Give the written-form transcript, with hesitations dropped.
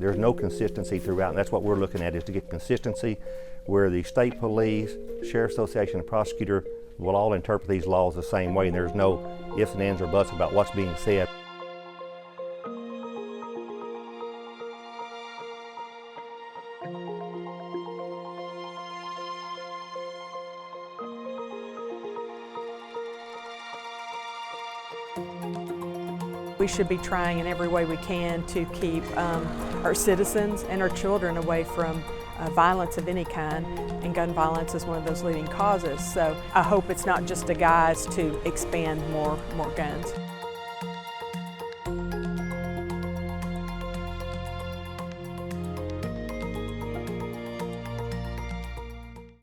There's no consistency throughout, and that's what we're looking at, is to get consistency where the state police, sheriff association, and prosecutor will all interpret these laws the same way, and there's no ifs and ands or buts about what's being said. We should be trying in every way we can to keep our citizens and our children away from violence of any kind, and gun violence is one of those leading causes. So I hope it's not just a guise to expand more guns.